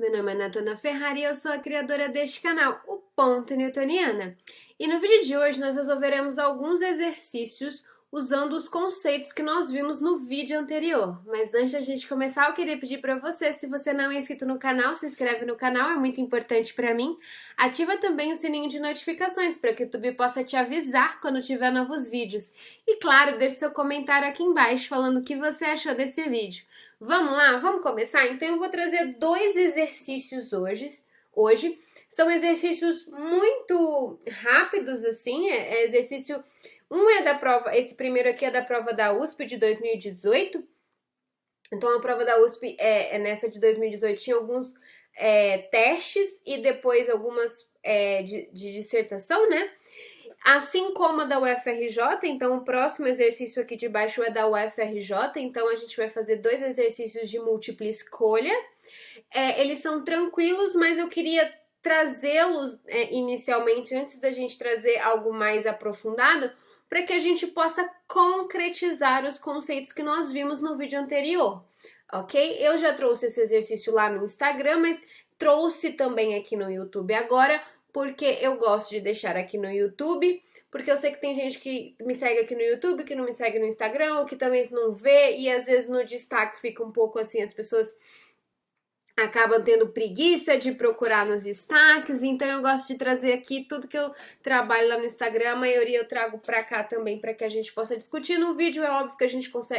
meu nome é Natana Ferrari e eu sou a criadora deste canal, o Ponto Newtoniana. E no vídeo de hoje nós resolveremos alguns exercícios usando os conceitos que nós vimos no vídeo anterior. Mas antes da gente começar, eu queria pedir para você, se você não é inscrito no canal, se inscreve no canal, é muito importante para mim. Ativa também o sininho de notificações para que o YouTube possa te avisar quando tiver novos vídeos. E claro, deixe seu comentário aqui embaixo falando o que você achou desse vídeo. Vamos lá? Vamos começar? Então eu vou trazer dois exercícios hoje. São exercícios muito rápidos, assim, exercício... Um é da prova, esse primeiro aqui é da prova da USP de 2018. Então, a prova da USP, nessa de 2018, tinha alguns testes e depois algumas de dissertação, né? Assim como a da UFRJ, então o próximo exercício aqui de baixo é da UFRJ, então a gente vai fazer dois exercícios de múltipla escolha. Eles são tranquilos, mas eu queria trazê-los inicialmente, antes da gente trazer algo mais aprofundado, para que a gente possa concretizar os conceitos que nós vimos no vídeo anterior, ok? Eu já trouxe esse exercício lá no Instagram, mas trouxe também aqui no YouTube agora, porque eu gosto de deixar aqui no YouTube, porque eu sei que tem gente que me segue aqui no YouTube, que não me segue no Instagram, ou que também não vê, e às vezes no destaque fica um pouco assim, as pessoas acabam tendo preguiça de procurar nos destaques, então eu gosto de trazer aqui tudo que eu trabalho lá no Instagram, a maioria eu trago pra cá também para que a gente possa discutir. No vídeo é óbvio que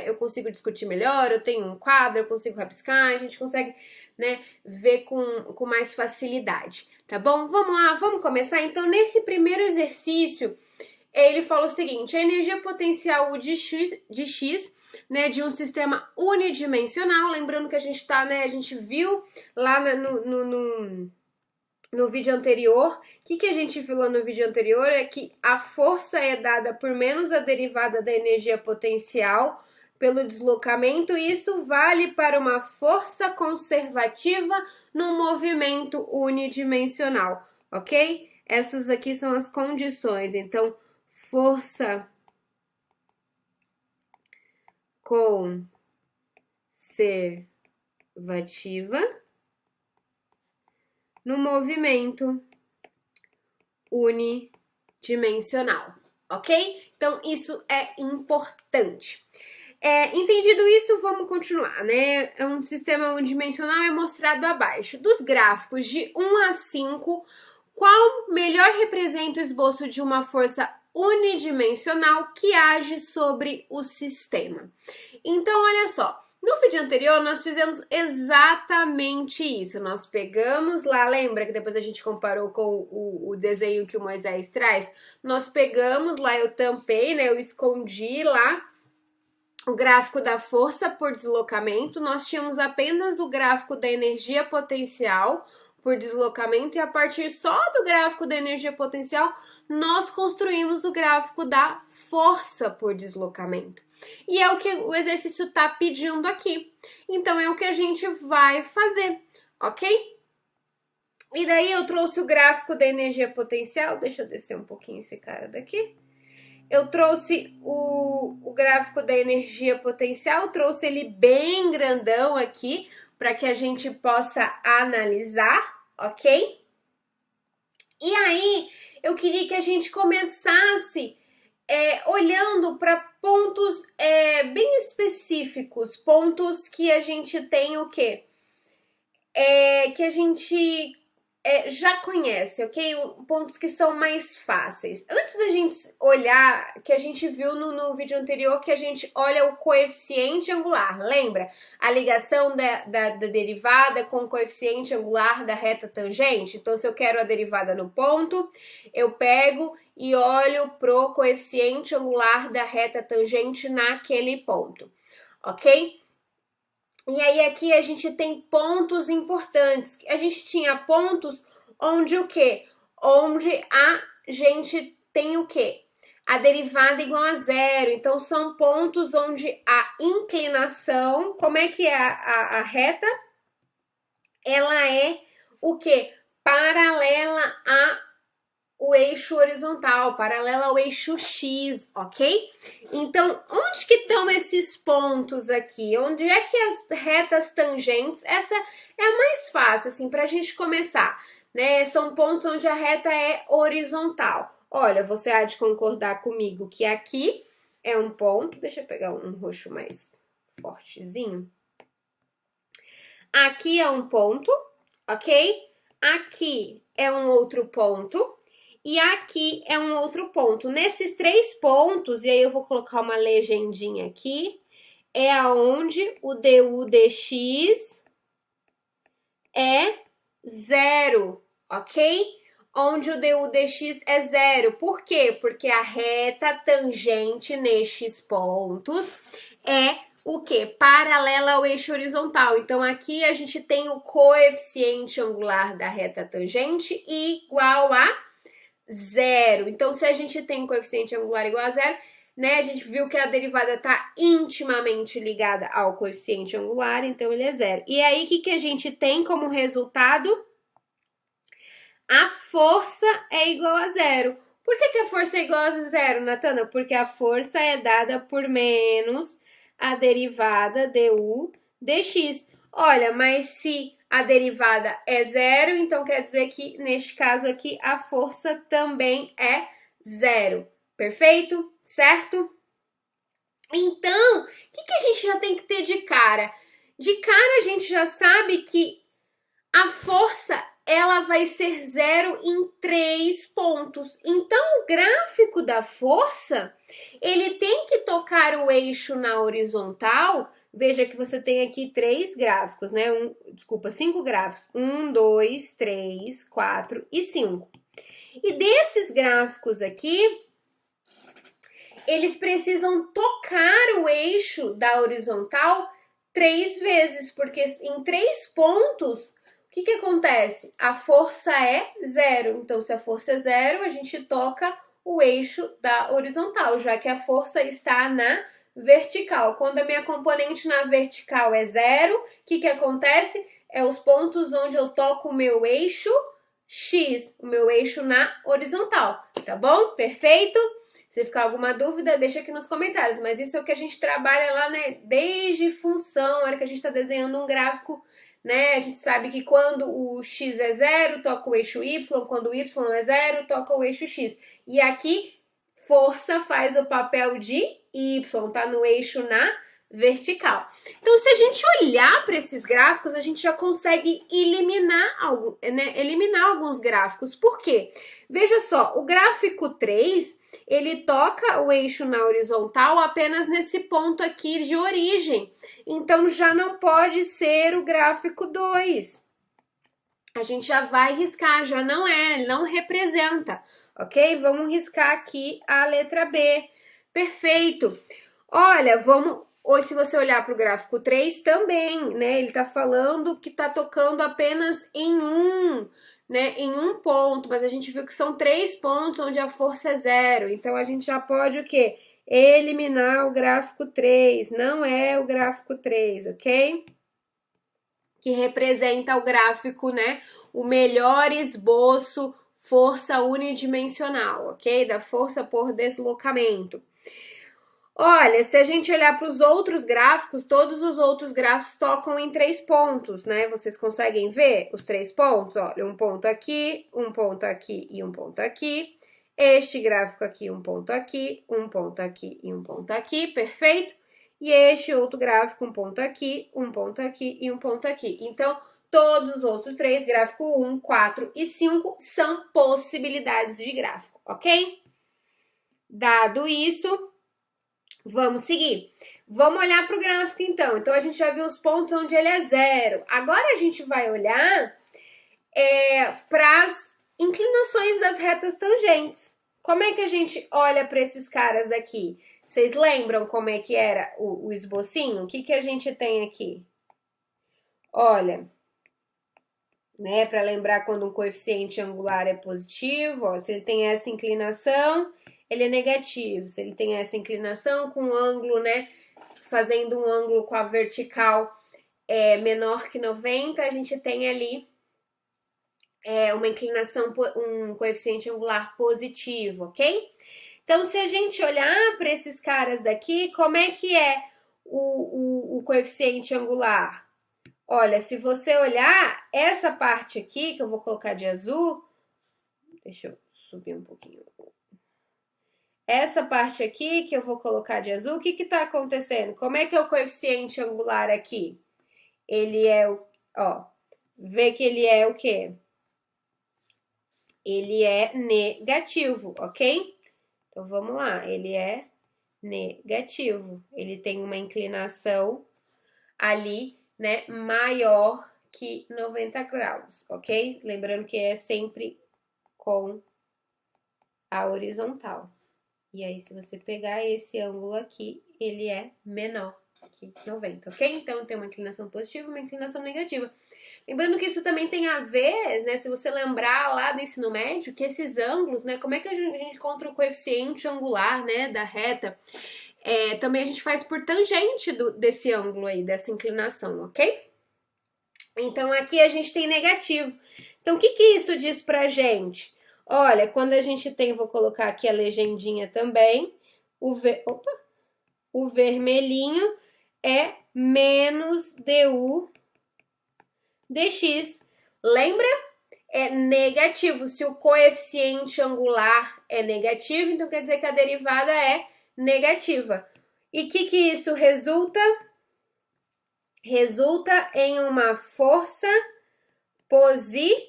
eu consigo discutir melhor, eu tenho um quadro, eu consigo rabiscar, a gente consegue, né, ver com mais facilidade, tá bom? Vamos lá, vamos começar? Então, nesse primeiro exercício, ele fala o seguinte: a energia potencial de X, né, de um sistema unidimensional, lembrando que a gente tá, né, a gente viu lá no vídeo anterior, o que a gente viu lá no vídeo anterior é que a força é dada por menos a derivada da energia potencial pelo deslocamento, e isso vale para uma força conservativa no movimento unidimensional, ok? Essas aqui são as condições, então, força conservativa no movimento unidimensional, ok? Então, isso é importante. Entendido isso, vamos continuar, né? Um sistema unidimensional é mostrado abaixo. Dos gráficos de 1 a 5, qual melhor representa o esboço de uma força unidimensional que age sobre o sistema? Então, olha só, no vídeo anterior nós fizemos exatamente isso. Nós pegamos lá, lembra que depois a gente comparou com o desenho que o Moisés traz? Nós pegamos lá, eu tampei, né? Eu escondi lá o gráfico da força por deslocamento. Nós tínhamos apenas o gráfico da energia potencial por deslocamento, e a partir só do gráfico da energia potencial, nós construímos o gráfico da força por deslocamento. E é o que o exercício está pedindo aqui. Então, é o que a gente vai fazer, ok? E daí eu trouxe o gráfico da energia potencial, deixa eu descer um pouquinho esse cara daqui. Eu trouxe o gráfico da energia potencial, trouxe ele bem grandão aqui, para que a gente possa analisar, ok? E aí, eu queria que a gente começasse olhando para pontos bem específicos, pontos que a gente tem o quê? Que a gente já conhece, ok? Pontos que são mais fáceis. Antes da gente olhar, que a gente viu no vídeo anterior, que a gente olha o coeficiente angular, lembra? A ligação da derivada com o coeficiente angular da reta tangente. Então, se eu quero a derivada no ponto, eu pego e olho pro coeficiente angular da reta tangente naquele ponto, ok? E aí aqui a gente tem pontos importantes. A gente tinha pontos onde o quê? Onde a gente tem o quê? A derivada igual a zero. Então, são pontos onde a inclinação, como é que é a reta? Ela é o quê? Paralela o eixo horizontal, paralela ao eixo X, ok? Então, onde que estão esses pontos aqui? Onde é que as retas tangentes, essa é a mais fácil, assim, pra gente começar, né? São pontos onde a reta é horizontal. Olha, você há de concordar comigo que aqui é um ponto. Deixa eu pegar um roxo mais fortezinho. Aqui é um ponto, ok? Aqui é um outro ponto. E aqui é um outro ponto. Nesses 3 pontos, e aí eu vou colocar uma legendinha aqui, é aonde o du dx é 0, ok? Onde o du dx é 0. Por quê? Porque a reta tangente nestes pontos é o quê? Paralela ao eixo horizontal. Então, aqui a gente tem o coeficiente angular da reta tangente igual a 0. Então, se a gente tem coeficiente angular igual a 0, né, a gente viu que a derivada está intimamente ligada ao coeficiente angular, então ele é 0. E aí, o que a gente tem como resultado? A força é igual a 0. Por que a força é igual a 0, Natana? Porque a força é dada por menos a derivada du dx. Olha, mas se a derivada é 0, então quer dizer que, neste caso aqui, a força também é 0. Perfeito? Certo? Então, o que a gente já tem que ter de cara? De cara, a gente já sabe que a força ela vai ser 0 em 3 pontos. Então, o gráfico da força, ele tem que tocar o eixo na horizontal. Veja que você tem aqui 3 gráficos, né? 5 gráficos. 1, 2, 3, 4 e 5. E desses gráficos aqui, eles precisam tocar o eixo da horizontal 3 vezes, porque em 3 pontos, o que acontece? A força é 0. Então, se a força é 0, a gente toca o eixo da horizontal, já que a força está na vertical. Quando a minha componente na vertical é 0, o que acontece? É os pontos onde eu toco o meu eixo X, o meu eixo na horizontal, tá bom? Perfeito? Se ficar alguma dúvida, deixa aqui nos comentários, mas isso é o que a gente trabalha lá, né? Desde função, a hora que a gente está desenhando um gráfico, né? A gente sabe que quando o x é 0, toca o eixo y, quando o y é 0, toca o eixo x. E aqui, força faz o papel de y, tá no eixo na vertical. Então, se a gente olhar para esses gráficos, a gente já consegue eliminar alguns gráficos. Por quê? Veja só, o gráfico 3, ele toca o eixo na horizontal apenas nesse ponto aqui de origem. Então, já não pode ser o gráfico 2. A gente já vai riscar, já não é, ele não representa, ok? Vamos riscar aqui a letra B. Perfeito. Olha, ou se você olhar para o gráfico 3 também, né? Ele tá falando que tá tocando apenas em um ponto, mas a gente viu que são 3 pontos onde a força é 0. Então, a gente já pode o quê? Eliminar o gráfico 3. Não é o gráfico 3, ok? Que representa o gráfico, né? O melhor esboço, força unidimensional, ok? Da força por deslocamento. Olha, se a gente olhar para os outros gráficos, todos os outros gráficos tocam em 3 pontos, né? Vocês conseguem ver os 3 pontos? Olha, um ponto aqui e um ponto aqui. Este gráfico aqui, um ponto aqui, um ponto aqui e um ponto aqui, perfeito? E este outro gráfico, um ponto aqui e um ponto aqui. Então, todos os outros 3, gráfico 1, 4 e 5, são possibilidades de gráfico, ok? Dado isso, vamos seguir. Vamos olhar para o gráfico, então. Então, a gente já viu os pontos onde ele é 0. Agora, a gente vai olhar para as inclinações das retas tangentes. Como é que a gente olha para esses caras daqui? Vocês lembram como é que era o esbocinho? O que a gente tem aqui? Olha, né, para lembrar quando um coeficiente angular é positivo, ó, se ele tem essa inclinação, ele é negativo. Se ele tem essa inclinação com um ângulo, né, fazendo um ângulo com a vertical menor que 90, a gente tem ali uma inclinação, um coeficiente angular positivo, ok? Então, se a gente olhar para esses caras daqui, como é que é o coeficiente angular? Olha, se você olhar essa parte aqui, que eu vou colocar de azul, deixa eu subir um pouquinho. Essa parte aqui que eu vou colocar de azul, o que que tá acontecendo? Como é que é o coeficiente angular aqui? Ele é o, ó, vê que ele é o quê? Ele é negativo, ok? Então, vamos lá, ele é negativo. Ele tem uma inclinação ali, né, maior que 90 graus, ok? Lembrando que é sempre com a horizontal. E aí, se você pegar esse ângulo aqui, ele é menor que 90, ok? Então, tem uma inclinação positiva e uma inclinação negativa. Lembrando que isso também tem a ver, né, se você lembrar lá do ensino médio, que esses ângulos, né, como é que a gente encontra o coeficiente angular, né, da reta? Também a gente faz por tangente desse ângulo aí, dessa inclinação, ok? Então, aqui a gente tem negativo. Então, o que que isso diz pra gente? Olha, quando a gente tem, vou colocar aqui a legendinha também, o vermelhinho é menos du dx. Lembra? É negativo. Se o coeficiente angular é negativo, então quer dizer que a derivada é negativa. E o que isso resulta? Resulta em uma força positiva.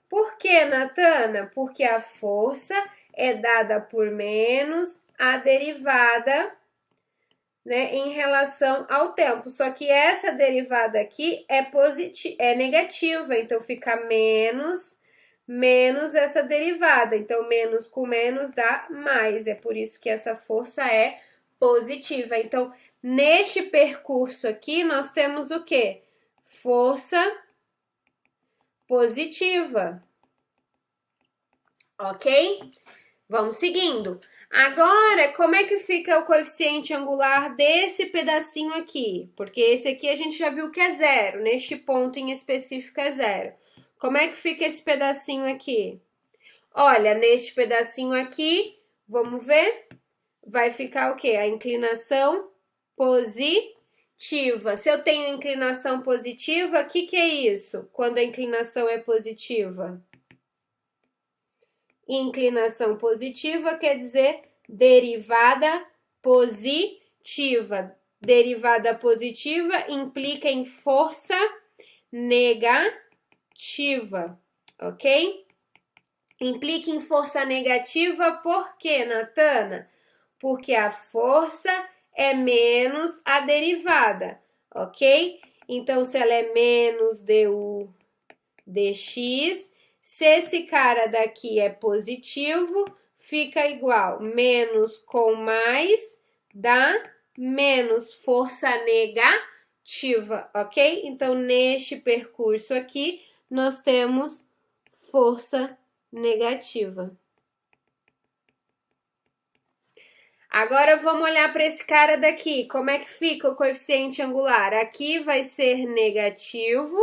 Por que, Natana? Porque a força é dada por menos a derivada, né, em relação ao tempo. Só que essa derivada aqui é negativa, então fica menos essa derivada. Então, menos com menos dá mais. É por isso que essa força é positiva. Então, neste percurso aqui, nós temos o quê? Força positiva. Ok? Vamos seguindo. Agora, como é que fica o coeficiente angular desse pedacinho aqui? Porque esse aqui a gente já viu que é zero, neste ponto em específico é zero. Como é que fica esse pedacinho aqui? Olha, neste pedacinho aqui, vamos ver? Vai ficar o quê? A inclinação positiva. Se eu tenho inclinação positiva, o que é isso? Quando a inclinação é positiva? Inclinação positiva quer dizer derivada positiva. Derivada positiva implica em força negativa, ok? Implica em força negativa por quê, Natana? Porque a força é menos a derivada, ok? Então, se ela é menos du dx, se esse cara daqui é positivo, fica igual menos com mais dá menos força negativa, ok? Então, neste percurso aqui, nós temos força negativa. Agora, vamos olhar para esse cara daqui. Como é que fica o coeficiente angular? Aqui vai ser negativo,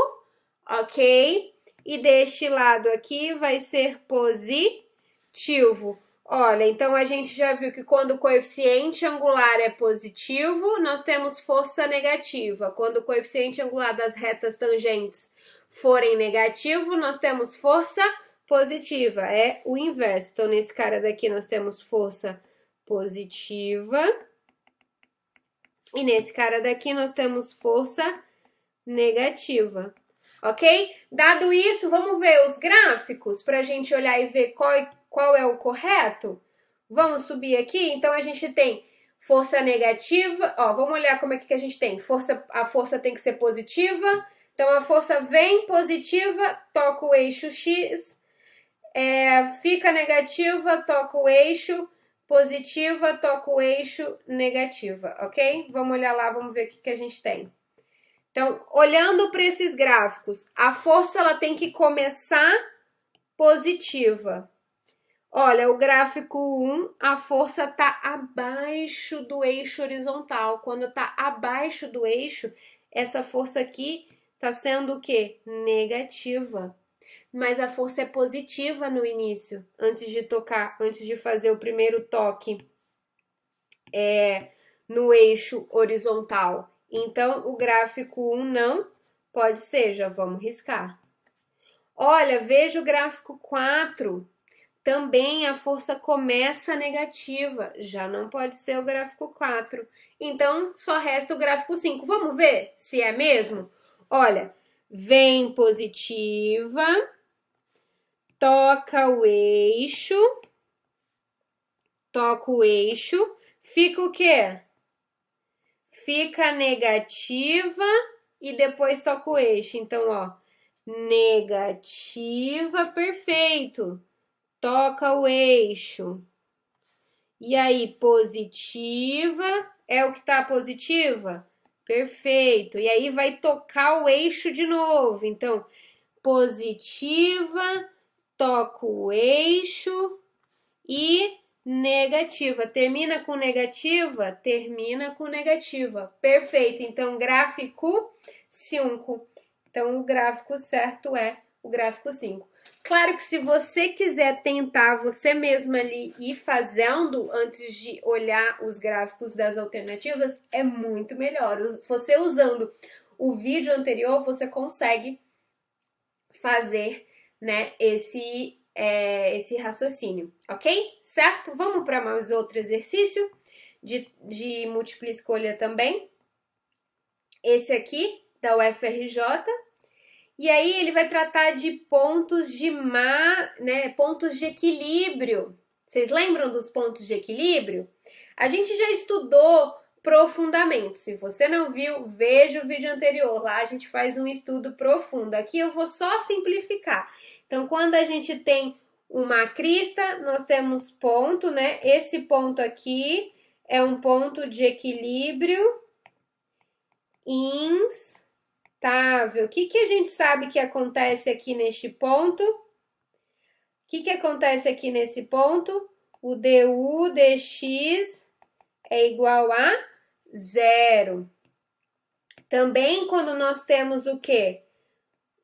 ok? E deste lado aqui vai ser positivo. Olha, então a gente já viu que quando o coeficiente angular é positivo, nós temos força negativa. Quando o coeficiente angular das retas tangentes forem negativo, nós temos força positiva. É o inverso. Então, nesse cara daqui nós temos força positiva. E nesse cara daqui nós temos força negativa. Ok? Dado isso, vamos ver os gráficos para a gente olhar e ver qual é o correto? Vamos subir aqui? Então, a gente tem força negativa. Ó, vamos olhar como é que a gente tem. A força tem que ser positiva. Então, a força vem positiva, toca o eixo X. Fica negativa, toca o eixo positiva, toca o eixo negativa, ok? Vamos olhar lá, vamos ver o que a gente tem. Então, olhando para esses gráficos, a força ela tem que começar positiva. Olha, o gráfico 1, a força está abaixo do eixo horizontal. Quando está abaixo do eixo, essa força aqui está sendo o quê? Negativa. Mas a força é positiva no início, antes de fazer o primeiro toque no eixo horizontal. Então, o gráfico 1 não pode ser, já vamos riscar. Olha, veja o gráfico 4. Também a força começa negativa, já não pode ser o gráfico 4. Então, só resta o gráfico 5. Vamos ver se é mesmo? Olha, vem positiva, toca o eixo, fica o quê? Fica negativa e depois toca o eixo. Então, ó, negativa, perfeito. Toca o eixo. E aí, positiva, é o que tá positiva? Perfeito. E aí vai tocar o eixo de novo. Então, positiva, toca o eixo e negativa. Termina com negativa? Termina com negativa. Perfeito. Então, gráfico 5. Então, o gráfico certo é o gráfico 5. Claro que se você quiser tentar você mesma ali ir fazendo antes de olhar os gráficos das alternativas, é muito melhor. Você usando o vídeo anterior, você consegue fazer, né, esse raciocínio, ok? Certo? Vamos para mais outro exercício de múltipla escolha também. Esse aqui, da UFRJ. E aí ele vai tratar de pontos de pontos de equilíbrio. Vocês lembram dos pontos de equilíbrio? A gente já estudou profundamente. Se você não viu, veja o vídeo anterior. Lá a gente faz um estudo profundo. Aqui eu vou só simplificar. Então, quando a gente tem uma crista, nós temos ponto, né? Esse ponto aqui é um ponto de equilíbrio instável. O que a gente sabe que acontece aqui neste ponto? O que acontece aqui nesse ponto? O du dx é igual a 0. Também quando nós temos o quê?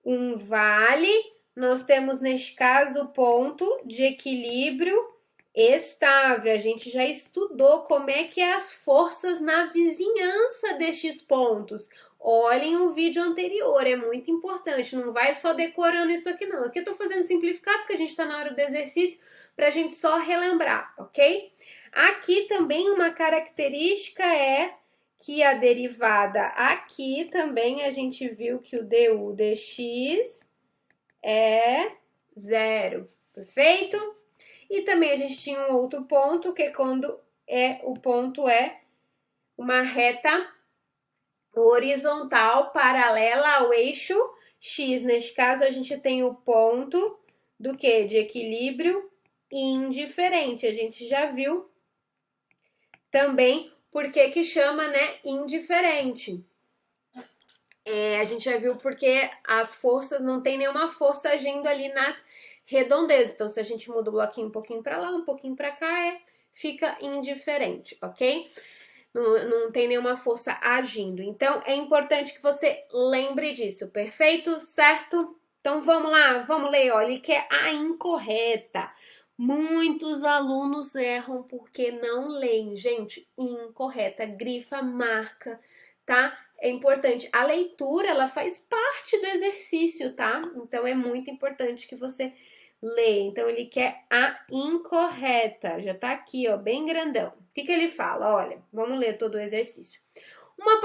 Um vale, nós temos neste caso o ponto de equilíbrio estável. A gente já estudou como é que é as forças na vizinhança destes pontos. Olhem o vídeo anterior, é muito importante. Não vai só decorando isso aqui, não. Aqui eu tô fazendo simplificar porque a gente tá na hora do exercício pra gente só relembrar, ok? Aqui também uma característica é que a derivada aqui também a gente viu que o du dx é 0, perfeito? E também a gente tinha um outro ponto, que é quando o ponto é uma reta horizontal paralela ao eixo x. Neste caso, a gente tem o ponto do quê? De equilíbrio indiferente. A gente já viu também por que chama, né, indiferente. A gente já viu porque as forças, não tem nenhuma força agindo ali nas redondezas. Então, se a gente muda o bloquinho um pouquinho para lá, um pouquinho para cá, fica indiferente, ok? Não tem nenhuma força agindo. Então, é importante que você lembre disso, perfeito? Certo? Então, vamos lá, vamos ler. Olha, ele quer a incorreta. Muitos alunos erram porque não leem. Gente, incorreta. Grifa, marca, tá? É importante. A leitura, ela faz parte do exercício, tá? Então, é muito importante que você leia. Então, ele quer a incorreta. Já tá aqui, ó, bem grandão. O que ele fala? Olha, vamos ler todo o exercício. Uma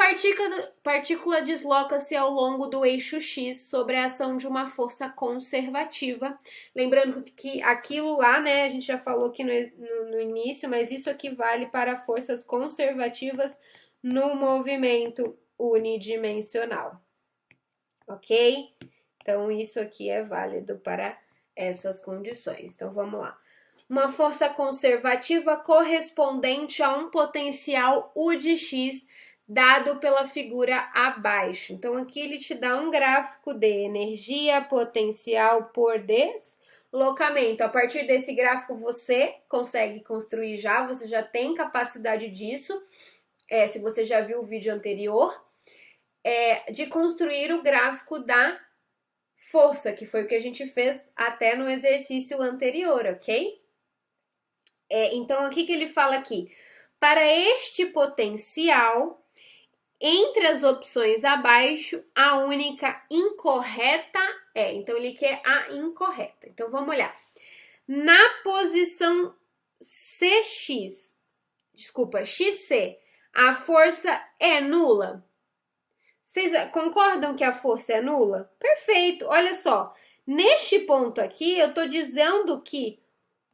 partícula desloca-se ao longo do eixo X sob a ação de uma força conservativa. Lembrando que aquilo lá, né, a gente já falou aqui no início, mas isso aqui vale para forças conservativas no movimento unidimensional. Ok? Então, isso aqui é válido para essas condições. Então, vamos lá. Uma força conservativa correspondente a um potencial U de x dado pela figura abaixo. Então, aqui ele te dá um gráfico de energia potencial por deslocamento. A partir desse gráfico, você consegue construir já, você já tem capacidade disso, se você já viu o vídeo anterior, de construir o gráfico da força, que foi o que a gente fez até no exercício anterior, ok? Então, o que ele fala aqui? Para este potencial, Entre as opções abaixo, a única incorreta é. Então, ele quer a incorreta. Então, vamos olhar. Na posição XC, a força é nula? Vocês concordam que a força é nula? Perfeito, olha só. Neste ponto aqui, eu estou dizendo que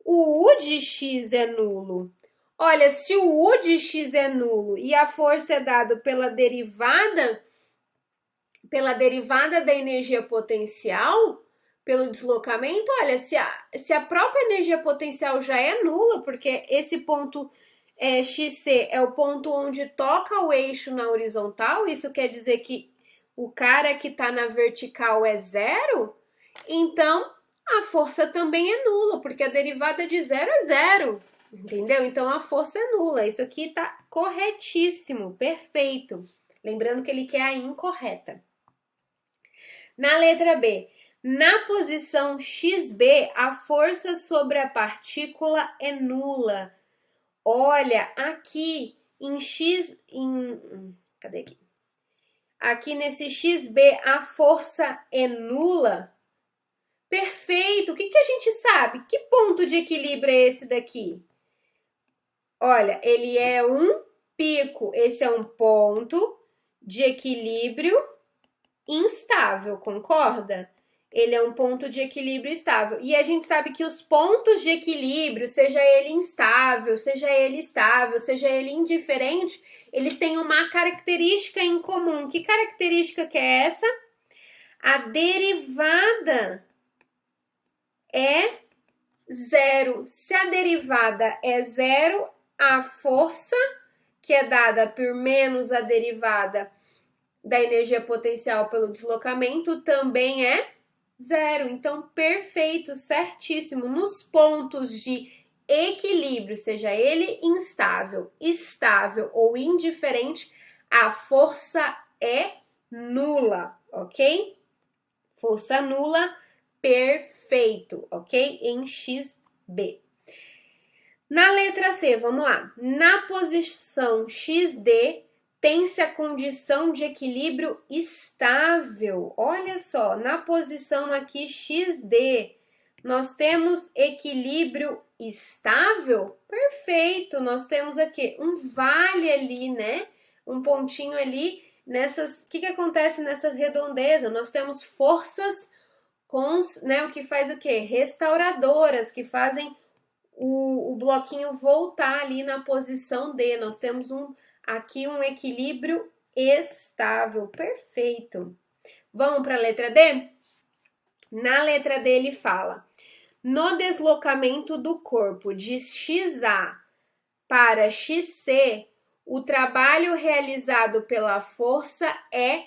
o U de X é nulo. Olha, se o U de X é nulo e a força é dada pela derivada da energia potencial, pelo deslocamento, olha, se a própria energia potencial já é nula, porque esse ponto XC é o ponto onde toca o eixo na horizontal, isso quer dizer que o cara que está na vertical é zero, então a força também é nula, porque a derivada de zero é zero, entendeu? Então a força é nula, isso aqui está corretíssimo, perfeito. Lembrando que ele quer a incorreta. Na letra B, na posição XB, a força sobre a partícula é nula. Olha, aqui em cadê aqui? Aqui nesse XB a força é nula. Perfeito! O que a gente sabe? Que ponto de equilíbrio é esse daqui? Olha, ele é um pico. Esse é um ponto de equilíbrio instável, concorda? Ele é um ponto de equilíbrio estável. E a gente sabe que os pontos de equilíbrio, seja ele instável, seja ele estável, seja ele indiferente, eles têm uma característica em comum. Que característica que é essa? A derivada é zero. Se a derivada é zero, a força, que é dada por menos a derivada da energia potencial pelo deslocamento, também é zero. Então, perfeito, certíssimo. Nos pontos de equilíbrio, seja ele instável, estável ou indiferente, a força é nula, ok? Força nula, perfeito, ok? Em XB. Na letra C, vamos lá. Na posição XD, tem-se a condição de equilíbrio estável. Olha só, na posição aqui XD, nós temos equilíbrio estável? Perfeito, nós temos aqui um vale ali, né? Um pontinho ali nessas... O que acontece nessa redondeza? Nós temos forças né? O que faz o quê? Restauradoras, que fazem o bloquinho voltar ali na posição D. Nós temos aqui um equilíbrio estável, perfeito. Vamos para a letra D? Na letra D ele fala: no deslocamento do corpo de XA para XC, o trabalho realizado pela força é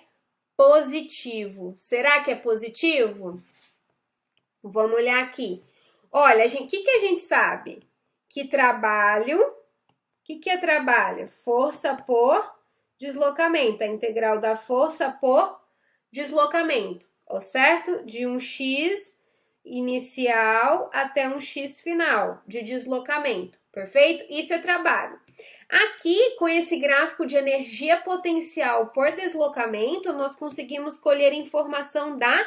positivo. Será que é positivo? Vamos olhar aqui. Olha, o que a gente sabe? Que trabalho... O que é trabalho? Força por deslocamento. A integral da força por deslocamento, certo? De um x inicial até um x final de deslocamento, perfeito? Isso é trabalho. Aqui, com esse gráfico de energia potencial por deslocamento, nós conseguimos colher informação da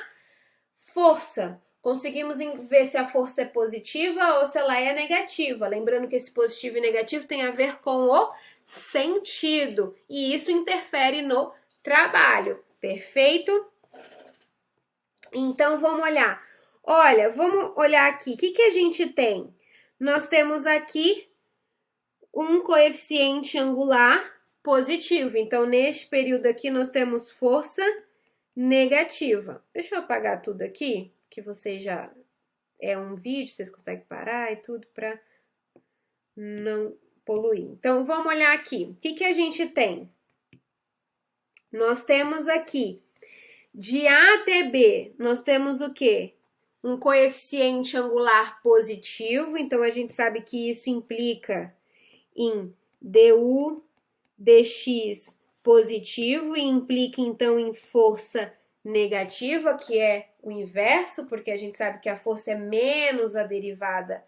força. Conseguimos ver se a força é positiva ou se ela é negativa. Lembrando que esse positivo e negativo tem a ver com o sentido. E isso interfere no trabalho. Perfeito? Então, vamos olhar. Olha, vamos olhar aqui. O que a gente tem? Nós temos aqui um coeficiente angular positivo. Então, neste período aqui, nós temos força negativa. Deixa eu apagar tudo aqui, que vocês já... É um vídeo, vocês conseguem parar e tudo para não poluir. Então, vamos olhar aqui. O que a gente tem? Nós temos aqui, de A até B, nós temos o quê? Um coeficiente angular positivo. Então, a gente sabe que isso implica em du dx positivo e implica, então, em força negativa, que é o inverso, porque a gente sabe que a força é menos a derivada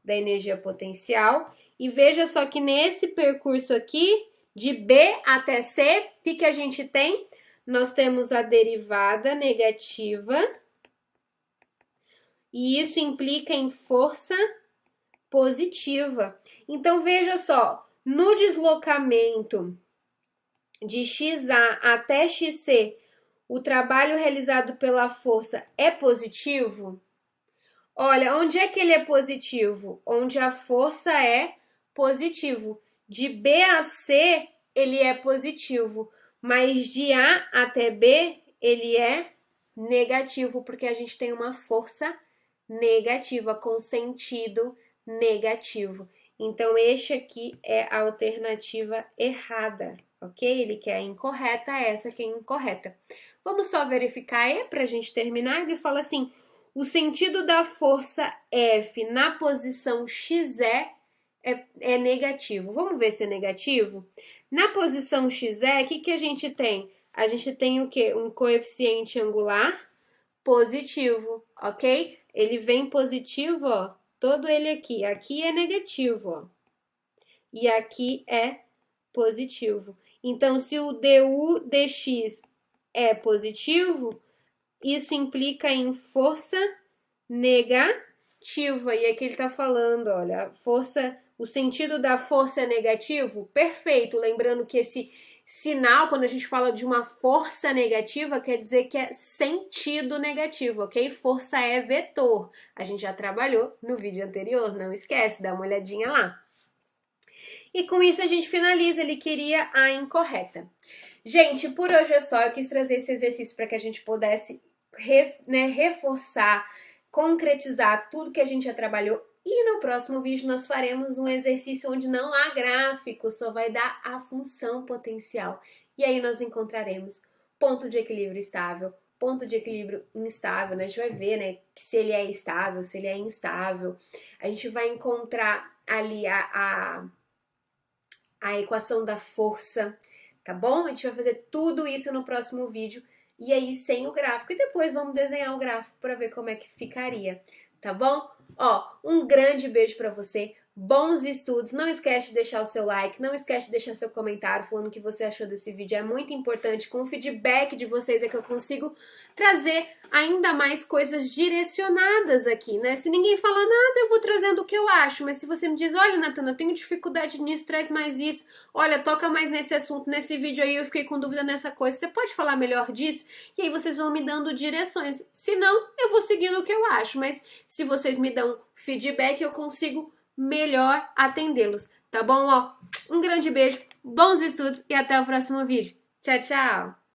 da energia potencial. E veja só que nesse percurso aqui, De B até C, o que a gente tem? Nós temos a derivada negativa, e isso implica em força positiva. Então, veja só, no deslocamento de XA até XC, o trabalho realizado pela força é positivo? Olha, onde é que ele é positivo? Onde a força é positivo. De B a C, ele é positivo, mas de A até B, ele é negativo, porque a gente tem uma força negativa, com sentido negativo. Então, este aqui é a alternativa errada, ok? Ele quer a incorreta, essa aqui é incorreta. Vamos só verificar E para a gente terminar. Ele fala assim, o sentido da força F na posição XE é negativo. Vamos ver se é negativo? Na posição XE, o que a gente tem? A gente tem o quê? Um coeficiente angular positivo, ok? Ele vem positivo, ó, todo ele aqui. Aqui é negativo, ó. E aqui é positivo. Então, se o du dx é positivo, isso implica em força negativa. E aqui ele tá falando, olha, a força, o sentido da força é negativo? Perfeito. Lembrando que esse sinal, quando a gente fala de uma força negativa, quer dizer que é sentido negativo, ok? Força é vetor. A gente já trabalhou no vídeo anterior, não esquece, dá uma olhadinha lá. E com isso a gente finaliza, ele queria a incorreta. Gente, por hoje é só, eu quis trazer esse exercício para que a gente pudesse reforçar, concretizar tudo que a gente já trabalhou. E no próximo vídeo nós faremos um exercício onde não há gráfico, só vai dar a função potencial. E aí nós encontraremos ponto de equilíbrio estável, ponto de equilíbrio instável, né? A gente vai ver, né, se ele é estável, se ele é instável. A gente vai encontrar ali a equação da força, tá bom? A gente vai fazer tudo isso no próximo vídeo. E aí sem o gráfico. E depois vamos desenhar o gráfico para ver como é que ficaria, tá bom? Ó, um grande beijo para você, bons estudos, não esquece de deixar o seu like, não esquece de deixar seu comentário falando o que você achou desse vídeo, é muito importante, com o feedback de vocês é que eu consigo trazer ainda mais coisas direcionadas aqui, né? Se ninguém fala nada, eu vou trazendo o que eu acho, mas se você me diz, olha, Natana, eu tenho dificuldade nisso, traz mais isso, olha, toca mais nesse assunto, nesse vídeo aí eu fiquei com dúvida nessa coisa, você pode falar melhor disso? E aí vocês vão me dando direções, se não, eu vou seguindo o que eu acho, mas se vocês me dão feedback, eu consigo melhor atendê-los, tá bom? Ó, um grande beijo, bons estudos e até o próximo vídeo. Tchau, tchau!